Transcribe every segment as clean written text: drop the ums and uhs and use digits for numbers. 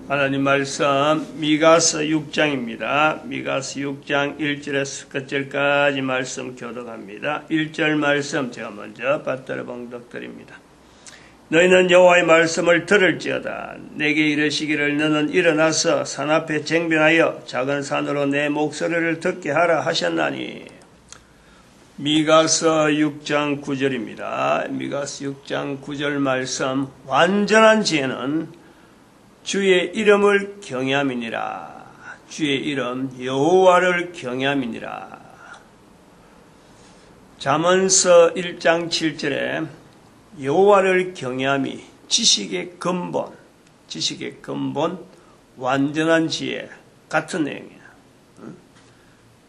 하나님 말씀 미가서 6장입니다. 미가서 6장 1절에서 끝절까지 말씀 교독합니다. 1절 말씀 제가 먼저 받들어 봉독드립니다. 너희는 여호와의 말씀을 들을지어다. 내게 이르시기를 너는 일어나서 산 앞에 쟁변하여 작은 산으로 내 목소리를 듣게 하라 하셨나니. 미가서 6장 9절입니다. 미가서 6장 9절 말씀 완전한 지혜는 주의 이름을 경외함이니라. 주의 이름 여호와를 경외함이니라. 잠언서 1장 7절에 여호와를 경외함이 지식의 근본, 완전한 지혜 같은 내용이야.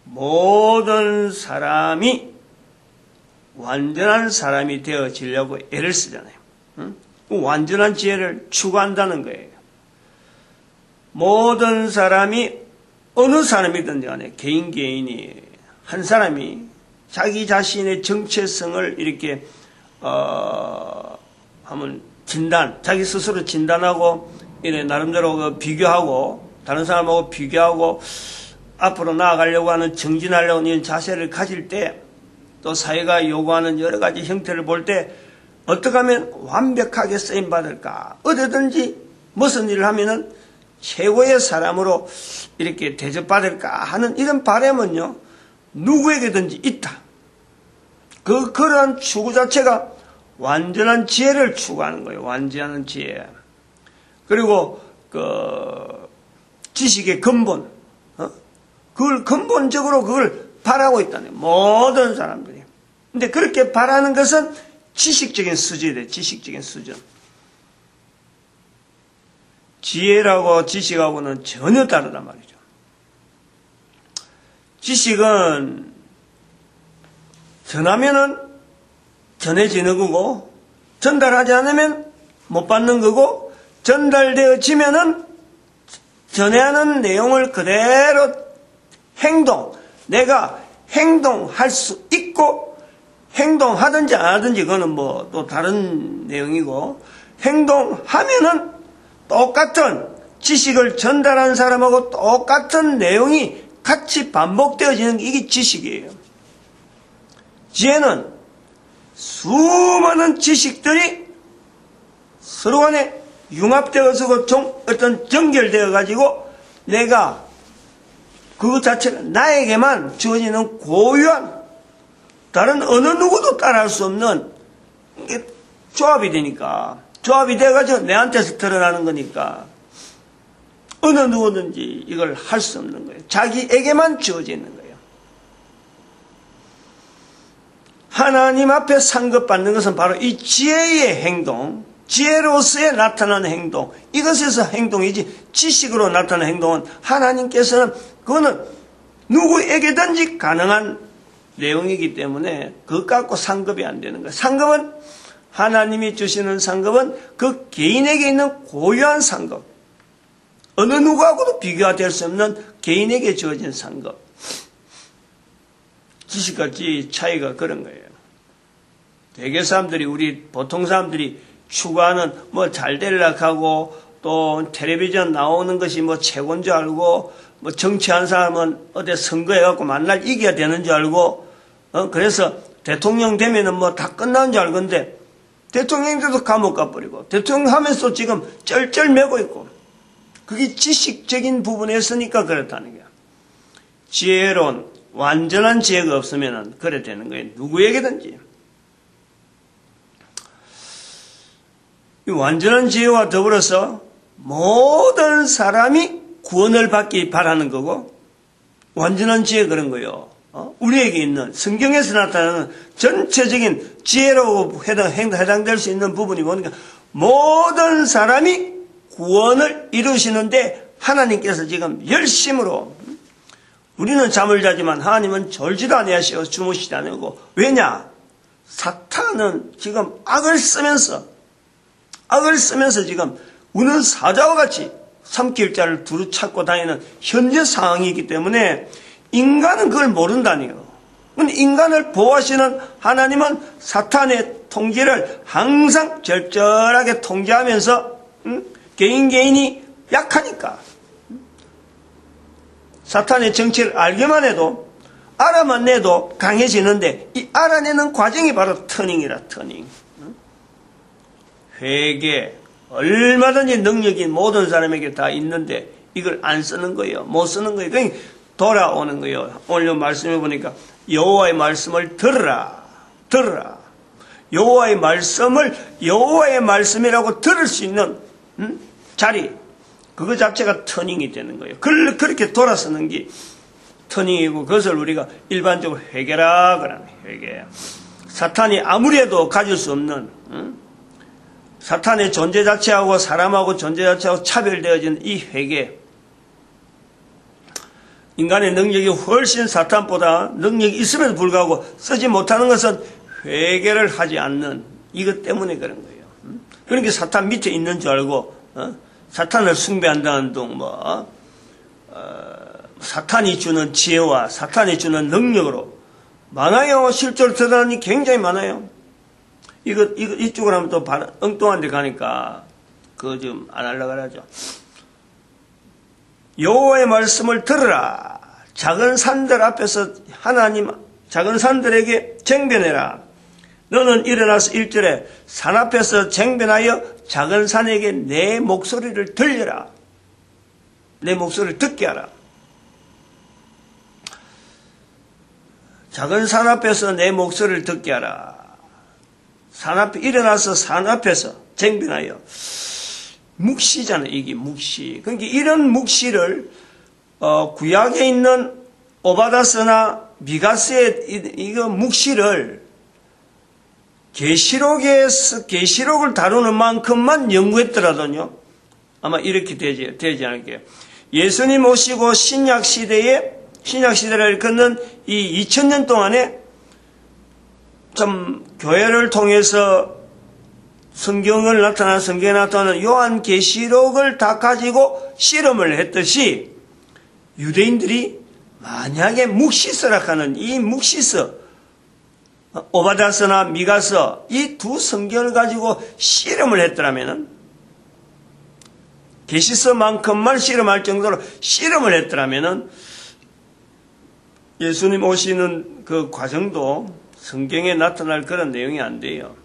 모든 사람이 완전한 사람이 되어지려고 애를 쓰잖아요. 완전한 지혜를 추구한다는 거예요. 모든 사람이 어느 사람이든지 간에 개인이 한 사람이 자기 자신의 정체성을 이렇게 하면 자기 스스로 진단하고 이래 나름대로 비교하고 다른 사람하고 비교하고 앞으로 나아가려고 하는 정진하려고 하는 자세를 가질 때 또 사회가 요구하는 여러 가지 형태를 볼 때 어떻게 하면 완벽하게 쓰임 받을까? 어디든지 무슨 일을 하면은 최고의 사람으로 이렇게 대접받을까 하는 이런 바람은요, 누구에게든지 있다. 그러한 추구 자체가 완전한 지혜를 추구하는 거예요. 완전한 지혜. 그리고, 지식의 근본, 그걸 근본적으로 그걸 바라고 있다는 거예요. 모든 사람들이. 근데 그렇게 바라는 것은 지식적인 수준이 돼. 지식적인 수준. 지혜라고 지식하고는 전혀 다르단 말이죠. 지식은 전하면은 전해지는 거고, 전달하지 않으면 못 받는 거고, 전달되어지면은 전해야 하는 내용을 그대로 내가 행동할 수 있고, 행동하든지 안 하든지 그거는 뭐 또 다른 내용이고, 행동하면은 똑같은 지식을 전달한 사람하고 똑같은 내용이 같이 반복되어지는 게 이게 지식이에요. 지혜는 수많은 지식들이 서로 간에 융합되어서 어떤 정결되어 가지고 내가 그것 자체가 나에게만 주어지는 고유한 다른 어느 누구도 따라할 수 없는 게 조합이 되니까 조합이 돼가지고 내한테서 드러나는 거니까 어느 누구든지 이걸 할 수 없는 거예요. 자기에게만 주어지는 거예요. 하나님 앞에 상급받는 것은 바로 이 지혜의 행동, 지혜로서의 나타나는 행동, 이것에서 행동이지 지식으로 나타나는 행동은 하나님께서는 그거는 누구에게든지 가능한 내용이기 때문에 그것 갖고 상급이 안 되는 거예요. 상급은 하나님이 주시는 상급은 그 개인에게 있는 고유한 상급, 어느 누구하고도 비교가 될 수 없는 개인에게 주어진 상급. 지식같이 차이가 그런 거예요. 대개 사람들이, 우리 보통 사람들이 추구하는 뭐 잘 되려고 하고 또 텔레비전 나오는 것이 뭐 최고인 줄 알고 뭐 정치한 사람은 어디 선거해갖고 만날 이겨야 되는 줄 알고 그래서 대통령 되면은 뭐 다 끝나는 줄 알건데 대통령도 감옥 가버리고 대통령 하면서 지금 쩔쩔매고 있고 그게 지식적인 부분에 있으니까 그렇다는 거야. 지혜로운 완전한 지혜가 없으면 그래 되는 거예요. 누구에게든지. 이 완전한 지혜와 더불어서 모든 사람이 구원을 받기 바라는 거고 완전한 지혜 그런 거예요. 우리에게 있는 성경에서 나타나는 전체적인 지혜로 해당될 수 있는 부분이 뭐니까 모든 사람이 구원을 이루시는데 하나님께서 지금 열심으로 우리는 잠을 자지만 하나님은 졸지도 아니하시고 주무시지 않고 왜냐? 사탄은 지금 악을 쓰면서 지금 우는 사자와 같이 삼킬 자를 두루 찾고 다니는 현재 상황이기 때문에 인간은 그걸 모른다니요. 인간을 보호하시는 하나님은 사탄의 통제를 항상 절절하게 통제하면서 개인이 약하니까. 사탄의 정체를 알기만 해도, 알아만 내도 강해지는데, 이 알아내는 과정이 바로 터닝이라, 터닝. 회개, 얼마든지 능력이 모든 사람에게 다 있는데, 이걸 안 쓰는 거예요. 못 쓰는 거예요. 그러니까 돌아오는 거예요. 오늘 말씀해 보니까, 여호와의 말씀을 들으라. 들으라. 여호와의 말씀을 여호와의 말씀이라고 들을 수 있는 자리, 그거 자체가 터닝이 되는 거예요. 그렇게 돌아서는 게 터닝이고, 그것을 우리가 일반적으로 회개라 그러는 회개. 사탄이 아무리 해도 가질 수 없는 사탄의 존재 자체하고 사람하고 존재 자체하고 차별되어진 이 회개. 인간의 능력이 훨씬 사탄보다 능력이 있음에도 불구하고 쓰지 못하는 것은 회개를 하지 않는 이것 때문에 그런 거예요. 그러니까 사탄 밑에 있는 줄 알고 사탄을 숭배한다는 둥 사탄이 주는 지혜와 사탄이 주는 능력으로 많아요. 실제로 드러나는 게 굉장히 많아요. 이쪽으로 하면 또 엉뚱한 데 가니까 그거 좀 안 하려고 하죠. 여호와의 말씀을 들으라. 작은 산들 앞에서 작은 산들에게 쟁변해라. 너는 일어나서 1절에 산 앞에서 쟁변하여 작은 산에게 내 목소리를 들려라. 내 목소리를 듣게 하라. 작은 산 앞에서 내 목소리를 듣게 하라. 일어나서 산 앞에서 쟁변하여. 묵시잖아요. 이게 묵시. 그러니까 이런 묵시를 구약에 있는 오바다스나 미가스의 이거 묵시를 계시록을 다루는 만큼만 연구했더라도요, 아마 이렇게 되지 않을게요. 예수님 오시고 신약 시대를 걷는 이 2000년 동안에 좀 교회를 통해서 성경에 나타나는 요한계시록을 다 가지고 실험을 했듯이 유대인들이 만약에 묵시서라 하는 이 묵시서, 오바다서나 미가서 이 두 성경을 가지고 실험을 했더라면은, 계시서만큼만 실험할 정도로 실험을 했더라면은 예수님 오시는 그 과정도 성경에 나타날 그런 내용이 안 돼요.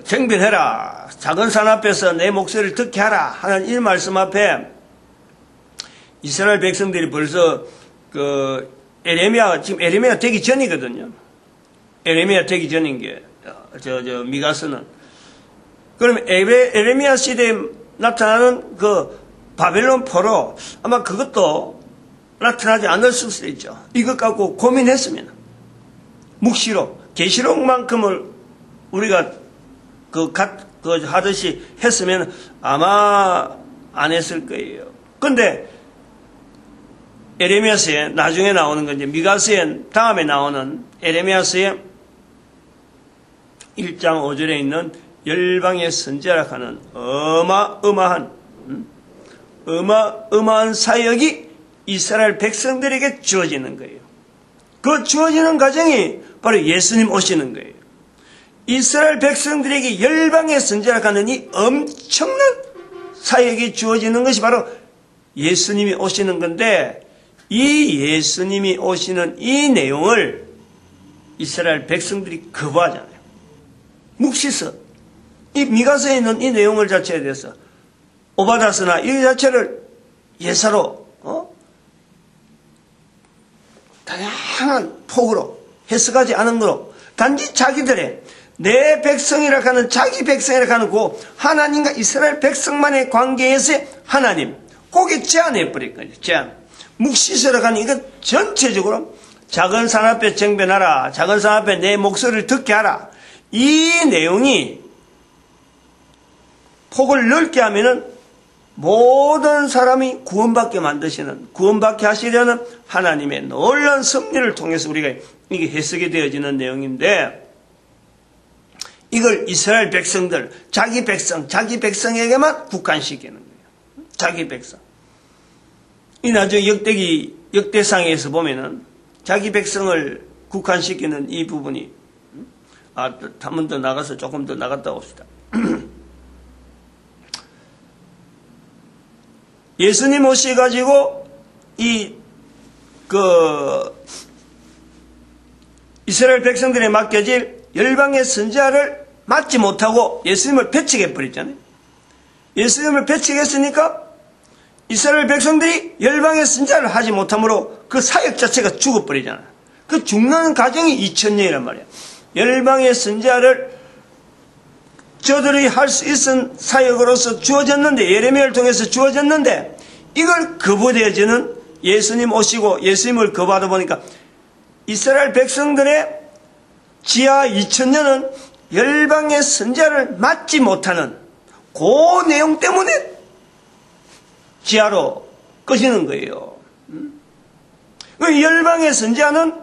쟁변해라. 작은 산 앞에서 내 목소리를 듣게 하라 하는 이 말씀 앞에 이스라엘 백성들이 벌써 지금 에레미야 되기 전이거든요. 에레미야 되기 전인 게 미가서는. 그러면 에레미야 시대에 나타나는 그 바벨론 포로 아마 그것도 나타나지 않을 수도 있죠. 이것 갖고 고민했으면 묵시로 계시록만큼을 우리가 하듯이 했으면 아마 안 했을 거예요. 근데 에레미야서에 나중에 나오는 건 이제 미가서에 다음에 나오는 에레미야서에 1장 5절에 있는 열방의 선지자라 하는 어마어마한 사역이 이스라엘 백성들에게 주어지는 거예요. 그 주어지는 과정이 바로 예수님 오시는 거예요. 이스라엘 백성들에게 열방의 선지자라 하는 이 엄청난 사역이 주어지는 것이 바로 예수님이 오시는 건데, 이 예수님이 오시는 이 내용을 이스라엘 백성들이 거부하잖아요. 묵시서, 이 미가서에 있는 이 내용을 자체에 대해서 오바다스나 이 자체를 예사로 다양한 폭으로 해석하지 않은 거로 단지 자기들의 내 백성이라 하는 자기 백성이라 하는 그 하나님과 이스라엘 백성만의 관계에서의 하나님, 거기에 제한해버릴 거예요. 제한. 묵시서라 하는 이건 전체적으로 작은 산 앞에 쟁변하라. 작은 산 앞에 내 목소리를 듣게 하라. 이 내용이 폭을 넓게 하면은 모든 사람이 구원받게 구원받게 하시려는 하나님의 놀라운 섭리를 통해서 우리가 이게 해석이 되어지는 내용인데, 이걸 이스라엘 백성들, 자기 백성에게만 국한시키는 거예요. 자기 백성. 이 나중에 역대상에서 보면은 자기 백성을 국한시키는 이 부분이, 한 번 더 나가서 조금 더 나갔다 옵시다. 예수님 오셔가지고 이스라엘 백성들에 맡겨질 열방의 선지자를 맡지 못하고 예수님을 배척해버렸잖아요. 예수님을 배척했으니까 이스라엘 백성들이 열방의 선지자를 하지 못하므로 그 사역 자체가 죽어버리잖아요. 그 죽는 과정이 2000년이란 말이에요. 열방의 선지자를 저들이 할 수 있는 사역으로서 주어졌는데, 예레미야를 통해서 주어졌는데, 이걸 거부되어지는 예수님 오시고 예수님을 거부하다 보니까 이스라엘 백성들의 지하 2000년은 열방의 선지자를 맡지 못하는 그 내용 때문에 지하로 꺼지는 거예요. 열방의 선지자는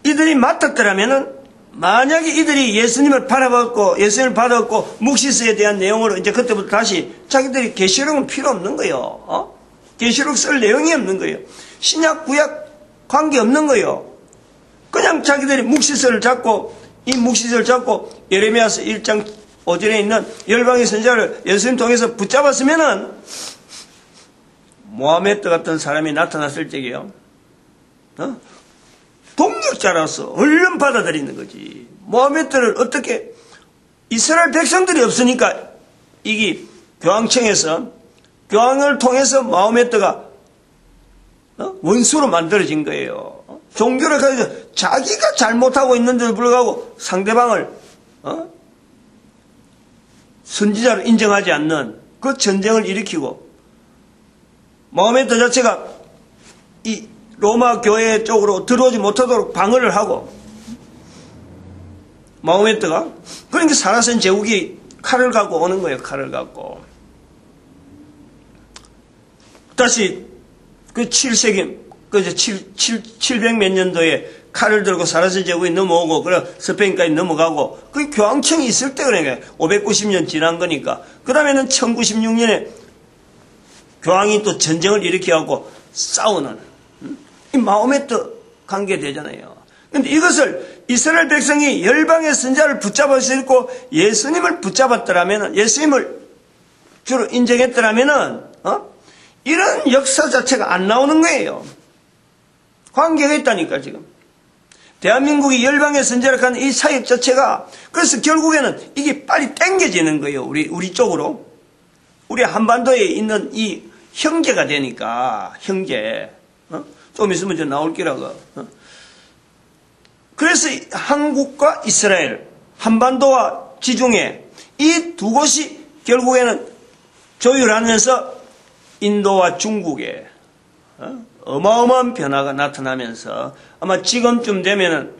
이들이 맡았더라면은, 만약에 이들이 예수님을 바라봤고 예수님을 받았고 묵시스에 대한 내용으로 이제 그때부터 다시 자기들이 계시록은 필요 없는 거예요. 계시록 쓸 내용이 없는 거예요. 신약 구약 관계 없는 거예요. 그냥 자기들이 묵시스를 잡고 이 묵시스를 잡고 예레미야서 1장 5절에 있는 열방의 선지자를 예수님 통해서 붙잡았으면은 모하메드 같은 사람이 나타났을 적이요. 동력자라서 얼른 받아들이는 거지. 모하메드를 어떻게, 이스라엘 백성들이 없으니까 이게 교황청에서, 교황을 통해서 모하메드가 원수로 만들어진 거예요. 종교를 가지고 자기가 잘못하고 있는데도 불구하고 상대방을 선지자로 인정하지 않는 그 전쟁을 일으키고, 모하메드 자체가 이 로마 교회 쪽으로 들어오지 못하도록 방어를 하고, 마호메트가, 그러니까 사라센 제국이 칼을 갖고 오는 거예요. 칼을 갖고 다시 그 7세기 그 700 몇 년도에 칼을 들고 사라센 제국이 넘어오고, 그래 스페인까지 넘어가고, 그 교황청이 있을 때, 그러니까 590년 지난 거니까, 그 다음에는 1096년에 교황이 또 전쟁을 일으켜갖고 싸우는 이 마호메트 관계 되잖아요. 근데 이것을 이스라엘 백성이 열방의 선지자를 붙잡을 수 있고 예수님을 붙잡았더라면, 예수님을 주로 인정했더라면, 이런 역사 자체가 안 나오는 거예요. 관계가 있다니까, 지금. 대한민국이 열방의 선지자를 하는 이 사역 자체가, 그래서 결국에는 이게 빨리 땡겨지는 거예요. 우리 쪽으로. 우리 한반도에 있는 이 형제가 되니까, 형제. 좀 있으면 저 나올 기라고. 그래서 한국과 이스라엘, 한반도와 지중해, 이 두 곳이 결국에는 조율하면서 인도와 중국에 어마어마한 변화가 나타나면서 아마 지금쯤 되면은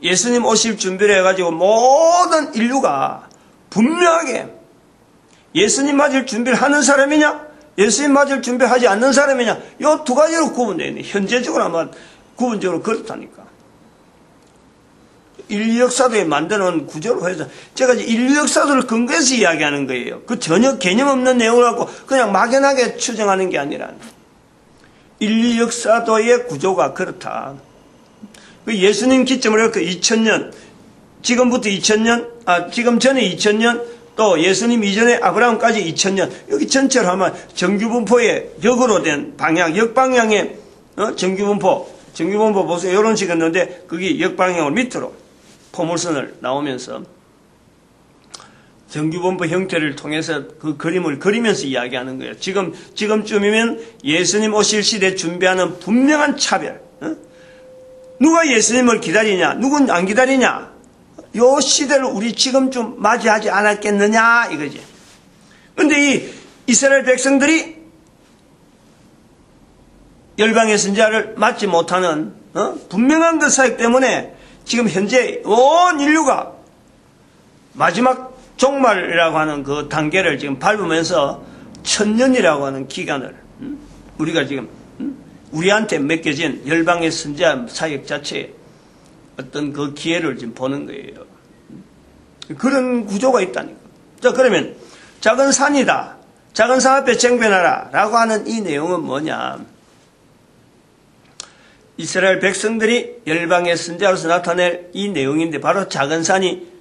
예수님 오실 준비를 해가지고 모든 인류가 분명하게 예수님 맞을 준비를 하는 사람이냐, 예수님 맞을 준비하지 않는 사람이냐, 이 두 가지로 구분되어 있네. 현재적으로 아마 구분적으로 그렇다니까. 인류 역사도에 만드는 구조로 해서, 제가 인류 역사도를 근거해서 이야기하는 거예요. 그 전혀 개념 없는 내용을 갖고 그냥 막연하게 추정하는 게 아니라, 인류 역사도의 구조가 그렇다. 예수님 기점으로 그 2000년, 지금부터 2000년, 지금 전에 2000년, 또 예수님 이전에 아브라함까지 2000년, 여기 전체로 하면 정규분포의 역으로 된 방향, 역방향의 정규분포 보세요. 이런 식이었는데 그게 역방향으로 밑으로 포물선을 나오면서 정규분포 형태를 통해서 그 그림을 그리면서 이야기하는 거예요. 지금쯤이면 예수님 오실 시대 준비하는 분명한 차별. 누가 예수님을 기다리냐, 누군 안 기다리냐, 요 시대를 우리 지금쯤 맞이하지 않았겠느냐 이거지. 근데 이 이스라엘 백성들이 열방의 선지자를 맡지 못하는 분명한 그 사역 때문에 지금 현재 온 인류가 마지막 종말이라고 하는 그 단계를 지금 밟으면서 1000년이라고 하는 기간을 우리가 지금 우리한테 맡겨진 열방의 선지자 사역 자체에 어떤 그 기회를 지금 보는 거예요. 그런 구조가 있다니까. 자, 그러면 작은 산이다, 작은 산 앞에 쟁변하라 라고 하는 이 내용은 뭐냐, 이스라엘 백성들이 열방의 선지자로서 나타낼 이 내용인데, 바로 작은 산이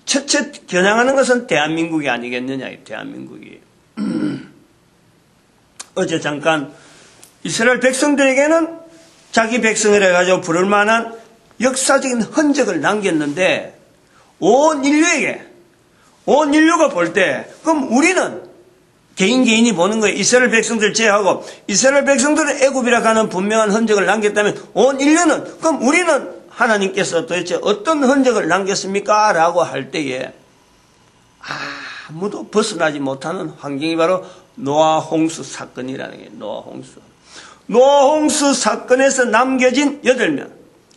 첫째 겨냥하는 것은 대한민국이 아니겠느냐. 대한민국이 어제 잠깐 이스라엘 백성들에게는 자기 백성을 해가지고 부를 만한 역사적인 흔적을 남겼는데 온 인류가 볼 때 그럼 우리는 개인이 보는 거예요. 이스라엘 백성들 제외하고 이스라엘 백성들은 애굽이라 하는 분명한 흔적을 남겼다면 온 인류는 그럼 우리는 하나님께서 도대체 어떤 흔적을 남겼습니까? 라고 할 때에 아무도 벗어나지 못하는 환경이 바로 노아 홍수 사건이라는 게 노아 홍수 사건에서 남겨진 8명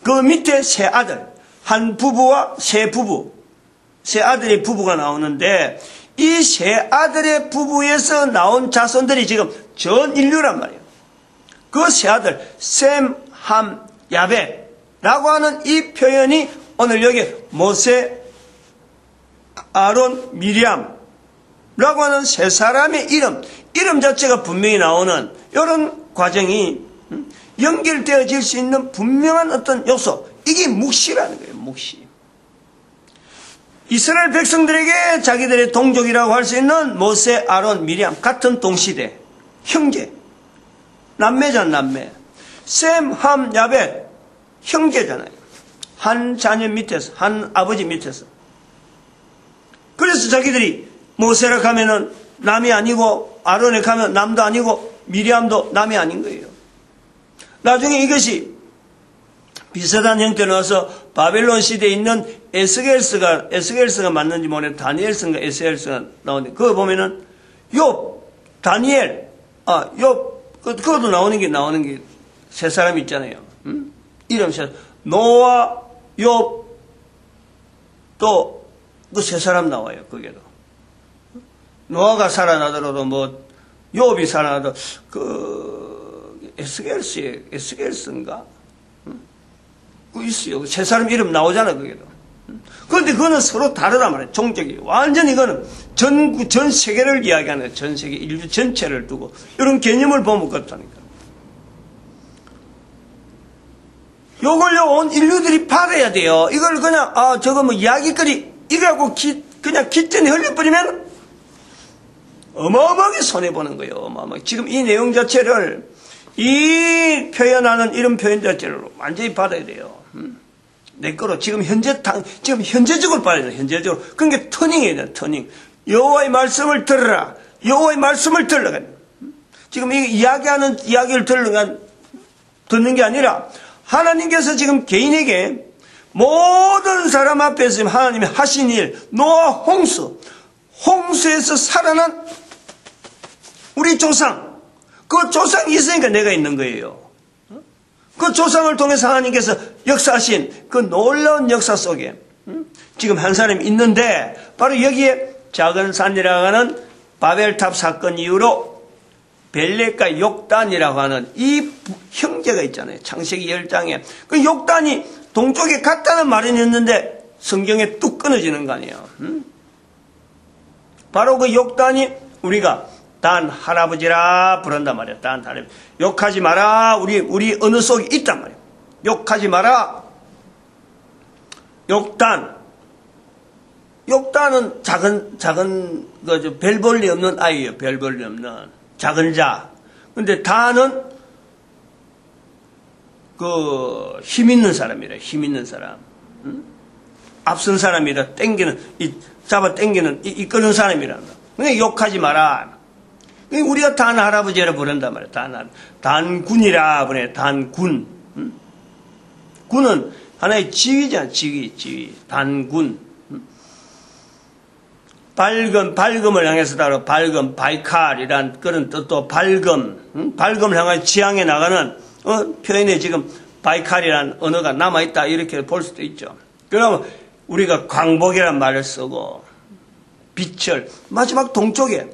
그 밑에 세 아들 한 부부와 세 아들의 부부가 나오는데 이 세 아들의 부부에서 나온 자손들이 지금 전 인류란 말이에요. 그 세 아들 셈, 함, 야벳라고 하는 이 표현이 오늘 여기 모세, 아론, 미리암 라고 하는 세 사람의 이름 자체가 분명히 나오는 이런 과정이 연결되어질 수 있는 분명한 어떤 요소, 이게 묵시라는 거예요. 묵시. 이스라엘 백성들에게 자기들의 동족이라고 할 수 있는 모세, 아론, 미리암 같은 동시대 형제, 남매. 셈, 함, 야벳 형제잖아요. 한 자녀 밑에서, 한 아버지 밑에서. 그래서 자기들이 모세라 가면은 남이 아니고 아론에 가면 남도 아니고 미리암도 남이 아닌 거예요. 나중에 이것이 비슷한 형태로 와서 바벨론 시대에 있는 에스겔스가 맞는지 모르겠는데 다니엘서인가 에스겔스가 나오는데 그거 보면은 욥, 다니엘, 그것도 나오는 게 세 사람 있잖아요. 이름 노아, 욥 또 그 세 사람 나와요. 거기에도 노아가 살아나더라도 뭐 욥이 살아나도 그 에스겔스인가 있어요. 세 사람 이름 나오잖아. 거기도. 그런데 그거는 서로 다르단 말이에요. 종족이 완전히 이거는 전 세계를 이야기하는 거예요. 전 세계 인류 전체를 두고 이런 개념을 보면 그렇다니까. 요걸요 온 인류들이 받아야 돼요. 이걸 그냥 저거 뭐 이야기거리 이거 갖고 그냥 기전에 흘려버리면 어마어마하게 손해보는 거예요. 어마어마하게. 지금 이 내용 자체를 이 표현하는 이런 표현 자체를 완전히 받아야 돼요. 내 거로 지금 현재적으로 받아야 돼요. 현재적으로. 그러니까 터닝이에요. 터닝. 여호와의 말씀을 들으라. 여호와의 말씀을 들으라. 지금 이 이야기하는 이야기를 듣는 게 아니라 하나님께서 지금 개인에게 모든 사람 앞에서 하나님이 하신 일, 노아 홍수에서 살아난 우리 조상, 그 조상이 있으니까 내가 있는 거예요. 그 조상을 통해서 하나님께서 역사하신 그 놀라운 역사 속에 지금 한 사람이 있는데 바로 여기에 작은 산이라고 하는 바벨탑 사건 이후로 벨렉과 욕단이라고 하는 이 형제가 있잖아요. 창세기 10장에. 그 욕단이 동쪽에 같다는 말은 있는데 성경에 뚝 끊어지는 거 아니에요. 바로 그 욕단이 우리가 단 할아버지라 부른단 말이에요. 단 할아버지. 욕하지 마라. 우리 어느 속에 있단 말이에요. 욕하지 마라. 욕단은 작은 별 볼일 없는 아이예요. 별 볼일 없는 작은 자. 근데 다는 그 힘 있는 사람이라. 힘 있는 사람. 앞선 사람이라. 잡아 당기는 이끄는 사람이라. 그러니까 욕하지 마라. 우리가 단 할아버지라 부른단 말이에요. 단군이라 부르네. 단군. 군은 하나의 지위잖아. 지위. 단군. 밝음을 향해서 따로 밝음, 바이칼이란 그런 뜻도 밝음을 향해 지향해 나가는 표현에 지금 바이칼이란 언어가 남아있다 이렇게 볼 수도 있죠. 그러면 우리가 광복이란 말을 쓰고 빛을 마지막 동쪽에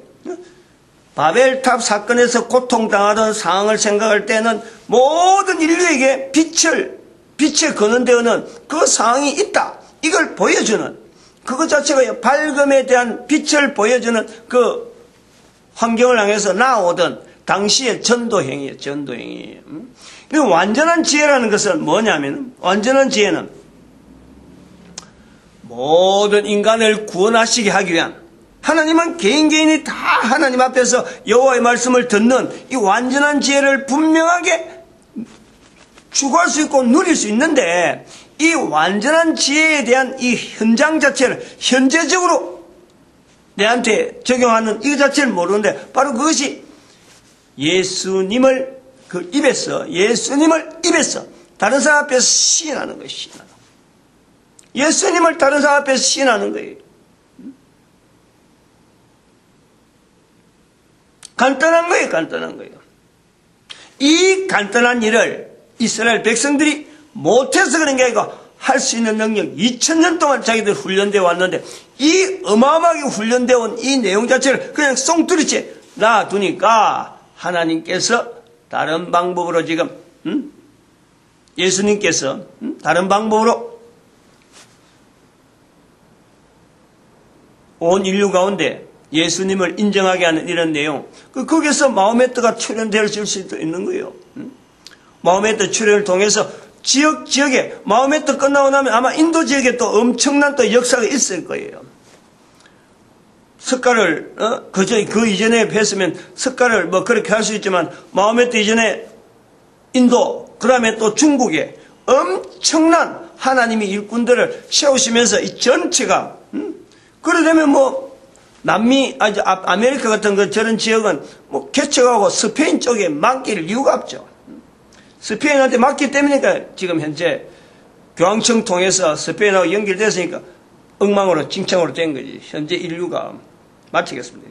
바벨탑 사건에서 고통당하던 상황을 생각할 때는 모든 인류에게 빛에 거는데는 그 상황이 있다. 이걸 보여주는 그것 자체가 밝음에 대한 빛을 보여주는 그 환경을 향해서 나오던 당시의 전도행위예요. 전도행위. 완전한 지혜라는 것은 뭐냐면 완전한 지혜는 모든 인간을 구원하시게 하기 위한 하나님은 개인이 다 하나님 앞에서 여호와의 말씀을 듣는 이 완전한 지혜를 분명하게 추구할 수 있고 누릴 수 있는데, 이 완전한 지혜에 대한 이 현장 자체를 현재적으로 내한테 적용하는 이 자체를 모르는데, 바로 그것이 예수님을 입에서 다른 사람 앞에서 시인하는 거예요. 예수님을 다른 사람 앞에서 시인하는 거예요. 간단한 거예요. 이 간단한 일을 이스라엘 백성들이 못해서 그런 게 아니고 할 수 있는 능력, 2000년 동안 자기들 훈련되어 왔는데, 이 어마어마하게 훈련되어 온 이 내용 자체를 그냥 쏙두리째 놔두니까 하나님께서 다른 방법으로 지금 예수님께서 다른 방법으로 온 인류 가운데 예수님을 인정하게 하는 이런 내용, 거기서 마호메트가 출현될 수도 있는 거예요. 마호메트 출현을 통해서 지역에 마호메트 끝나고 나면 아마 인도 지역에 또 엄청난 또 역사가 있을 거예요. 석가를 그 이전에 뵀으면 석가를 뭐 그렇게 할 수 있지만, 마호메트 이전에 인도, 그 다음에 또 중국에 엄청난 하나님의 일꾼들을 세우시면서 이 전체가 그러려면 뭐 남미, 아메리카 같은 저런 지역은 뭐 개척하고 스페인 쪽에 맡길 이유가 없죠. 스페인한테 맡기 때문이니까 지금 현재 교황청 통해서 스페인하고 연결됐으니까 엉망으로 칭창으로 된 거지. 현재 인류가 마치겠습니다.